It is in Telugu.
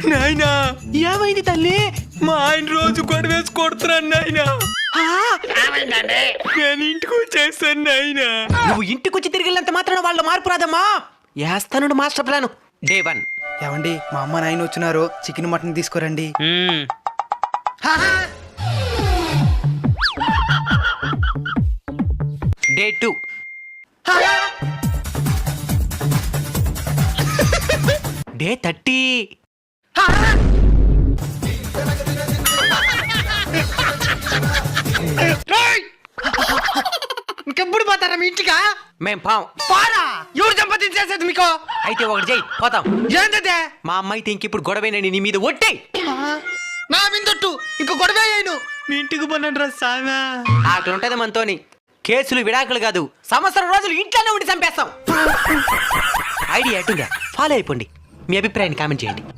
నాయనా ఏమైంది తల్లి? మా ఆయన రోజు గొడవేసి కొడుతున్నాను నాయనా. నేను ఇంటికి వచ్చేస్తాను నాయనా. నువ్వు ఇంటికొచ్చి తిరిగినంత మాత్రాన వాళ్ళ మార్పు రాదమ్మా. వేస్తాను మాస్టర్ ప్లాన్. డే 1. ఏమండి మా అమ్మ నాయన వచ్చినారు, చికెన్ మటన్ తీసుకురండి. డే 2. డే 30. ఇంకెప్పుడు పోతారా మీ ఇంటికా? మేం పాం. పారా ఎవరు సంపాదించేసేది మీకు? అయితే ఒకటి చెయ్యి, పోతాం. ఏంటదే? మా అమ్మాయి ఇంక ఇప్పుడు గొడవేనని నీ మీద ఒట్టే. నా మిందొట్టు ఇంకో గొడవ అయ్యాను. మీ ఇంటికి పోనండి రా సామా. అట్లా ఉంటది మనతోని. కేసులు విడాకులు కాదు, సంవత్సరం రోజులు ఇంట్లోనే ఉండి చంపేస్తాం. ఐడియా ఎటుందా? ఫాలో అయిపోండి. మీ అభిప్రాయాన్ని కామెంట్ చేయండి.